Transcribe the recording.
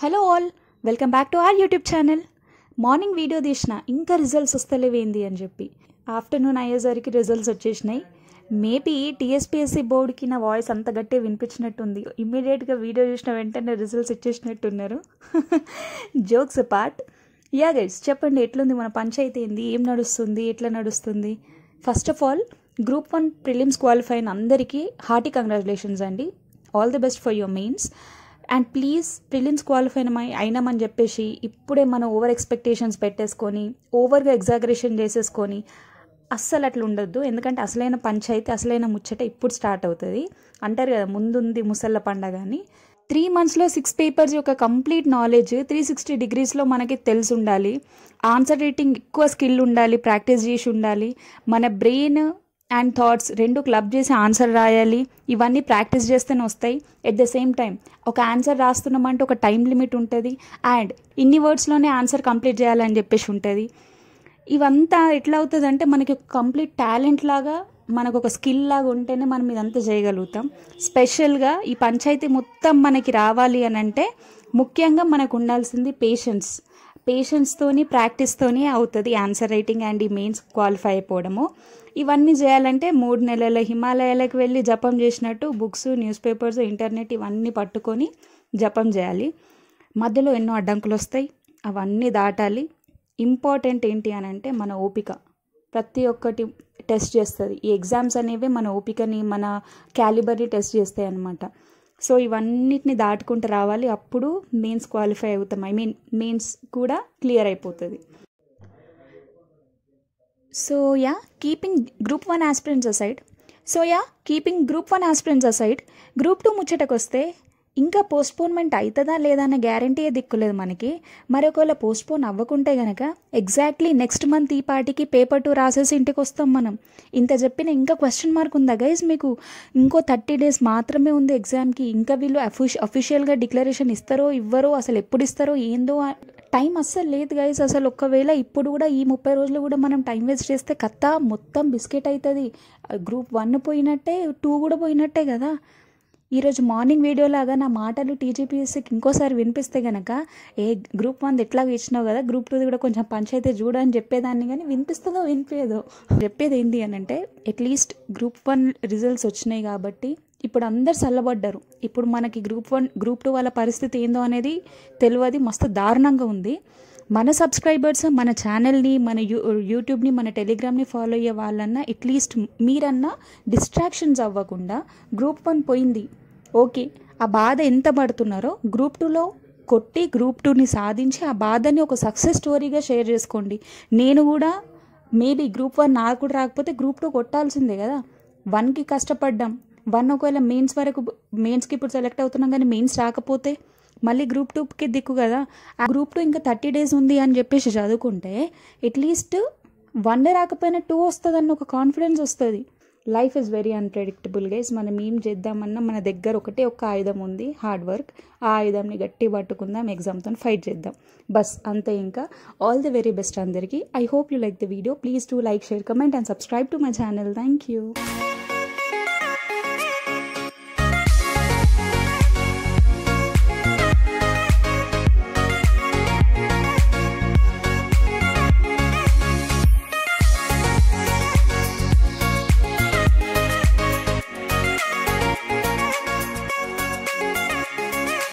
Hello all, welcome back to our YouTube channel. Morning video తీసిన ఇంకా results వస్తలేవేంది అని చెప్పి ఆఫ్టర్నూన్ అయ్యేసరికి రిజల్ట్స్ వచ్చేసినాయి. మేబీ టీఎస్పీఎస్సీ బోర్డుకి నా వాయిస్ అంత గట్టిగా వినిపించినట్టుంది. ఇమ్మీడియట్గా వీడియో చూసిన వెంటనే రిజల్ట్స్ ఇచ్చేసినట్టున్నారు. Jokes part. యా గైస్, చెప్పండి ఎట్లుంది మన పంచాయతీ, ఏంది, ఏం నడుస్తుంది, ఎట్లా నడుస్తుంది? First of all, group 1 prelims qualify అయిన అందరికీ హార్టీ కంగ్రాచులేషన్స్ అండి. All the best for your mains. And please, prelims qualify అయినామని చెప్పేసి ఇప్పుడే మనం ఓవర్ ఎక్స్పెక్టేషన్స్ పెట్టేసుకొని ఓవర్గా ఎగ్జాగరేషన్ చేసేసుకొని అస్సలు అట్లా ఉండొద్దు. ఎందుకంటే అసలైన పంచాయతీ, అసలైన ముచ్చట ఇప్పుడు స్టార్ట్ అవుతుంది. అంటారు కదా, ముందుంది ముసళ్ళ పండగ అని. 3 monthsలో 6 పేపర్స్ యొక్క కంప్లీట్ నాలెడ్జ్ 360 degreesలో మనకి తెలిసి ఉండాలి. ఆన్సర్ రైటింగ్ ఎక్కువ స్కిల్ ఉండాలి, ప్రాక్టీస్ చేసి ఉండాలి. మన బ్రెయిన్ అండ్ థాట్స్ రెండు క్లబ్ చేసి ఆన్సర్ రాయాలి. ఇవన్నీ ప్రాక్టీస్ చేస్తేనే వస్తాయి. ఎట్ ద సేమ్ టైం ఒక ఆన్సర్ రాస్తున్నామంటే ఒక టైం లిమిట్ ఉంటుంది. అండ్ ఇన్ని వర్డ్స్లోనే ఆన్సర్ కంప్లీట్ చేయాలని చెప్పేసి ఉంటుంది. ఇవంతా ఎట్లా అవుతుంది అంటే మనకి ఒక కంప్లీట్ టాలెంట్ లాగా, మనకు ఒక స్కిల్ లాగా ఉంటేనే మనం ఇదంతా చేయగలుగుతాం. స్పెషల్గా ఈ పంచాయతీ మొత్తం మనకి రావాలి అని అంటే ముఖ్యంగా మనకు ఉండాల్సింది పేషెన్స్తోని ప్రాక్టీస్తోని అవుతుంది ఆన్సర్ రైటింగ్ అండ్ ఈ మెయిన్స్ క్వాలిఫై అయిపోవడము. ఇవన్నీ చేయాలంటే 3 నెలల హిమాలయాలకు వెళ్ళి జపం చేసినట్టు బుక్స్, న్యూస్ పేపర్స్, ఇంటర్నెట్ ఇవన్నీ పట్టుకొని జపం చేయాలి. మధ్యలో ఎన్నో అడ్డంకులు వస్తాయి, అవన్నీ దాటాలి. ఇంపార్టెంట్ ఏంటి అని అంటే మన ఓపిక. ప్రతి ఒక్కటి టెస్ట్ చేస్తుంది. ఈ ఎగ్జామ్స్ అనేవి మన ఓపికని, మన క్యాలిబర్ని టెస్ట్ చేస్తాయి అన్నమాట. సో ఇవన్నిటిని దాటుకుంటూ రావాలి. అప్పుడు మెయిన్స్ క్వాలిఫై అవుతాం. మెయిన్స్ కూడా క్లియర్ అయిపోతుంది. So yeah, keeping group 1 aspirants aside, group 2 ముచ్చటకు వస్తే ఇంకా పోస్ట్పోన్మెంట్ అవుతుందా లేదా అన్న గ్యారంటీ దిక్కులేదు మనకి. మరి ఒకవేళ పోస్ట్పోన్ అవ్వకుంటే కనుక ఎగ్జాక్ట్లీ నెక్స్ట్ మంత్ ఈ పార్టీకి పేపర్ 2 రాసేసి ఇంటికి వస్తాం మనం. ఇంత చెప్పిన ఇంకా క్వశ్చన్ మార్క్ ఉందా గైస్ మీకు? ఇంకో 30 days మాత్రమే ఉంది ఎగ్జామ్కి. ఇంకా వీళ్ళు అఫీషియల్గా డిక్లరేషన్ ఇస్తారో ఇవ్వరో, అసలు ఎప్పుడు ఇస్తారో ఏందో టైం అస్సలు లేదు గైస్. అసలు ఒకవేళ ఇప్పుడు కూడా ఈ 30 రోజులు కూడా మనం టైం వేస్ట్ చేస్తే కథ మొత్తం బిస్కెట్ అవుతుంది. గ్రూప్ 1 పోయినట్టే, 2 కూడా పోయినట్టే కదా. ఈరోజు మార్నింగ్ వీడియోలాగా నా మాటలు టీజీపీఎస్సీకి ఇంకోసారి వినిపిస్తే కనుక, గ్రూప్ 1 ఎట్లాగా ఇచ్చినావు కదా, గ్రూప్ 2 కూడా కొంచెం పంచాయతీ చూడని చెప్పేదాన్ని. కానీ వినిపిస్తుందో వినిపించదో. చెప్పేది ఏంటి అని అంటే, అట్లీస్ట్ గ్రూప్ 1 రిజల్ట్స్ వచ్చినాయి కాబట్టి ఇప్పుడు అందరు చల్లబడ్డారు. ఇప్పుడు మనకి గ్రూప్ 2 వాళ్ళ పరిస్థితి ఏందో అనేది తెలియదు. మస్తు దారుణంగా ఉంది. మన సబ్స్క్రైబర్స్ మన ఛానల్ని, మన యూట్యూబ్ని, మన టెలిగ్రామ్ని ఫాలో అయ్యే వాళ్ళన్నా అట్లీస్ట్ మీరన్నా డిస్ట్రాక్షన్స్ అవ్వకుండా గ్రూప్ 1 పోయింది ఓకే, ఆ బాధ ఎంత పడుతున్నారో గ్రూప్ 2లో కొట్టి గ్రూప్ 2ని సాధించి ఆ బాధని ఒక సక్సెస్ స్టోరీగా షేర్ చేసుకోండి. నేను కూడా మేబీ గ్రూప్ 1 నాకు కూడా రాకపోతే గ్రూప్ 2 కొట్టాల్సిందే కదా. 1కి కష్టపడ్డాం, 1 ఒకవేళ మెయిన్స్కి ఇప్పుడు సెలెక్ట్ అవుతున్నాం కానీ మెయిన్స్ రాకపోతే మళ్ళీ గ్రూప్ 2కి దిక్కు కదా. ఆ గ్రూప్ 2 ఇంకా 30 days ఉంది అని చెప్పేసి చదువుకుంటే అట్లీస్ట్ 1 రాకపోయినా 2 వస్తుందన్న ఒక కాన్ఫిడెన్స్ వస్తుంది. Life is very unpredictable guys. మనం ఏం చేద్దామన్నా మన దగ్గర ఒక ఆయుధం ఉంది, హార్డ్ వర్క్. ఆ ఆయుధంని గట్టి పట్టుకుందాం, ఎగ్జామ్తో ఫైట్ చేద్దాం, బస్ అంతే. ఇంకా ఆల్ ది వెరీ బెస్ట్ అందరికీ. I hope you like the video. Please do like, share, comment and subscribe to my channel. Thank you.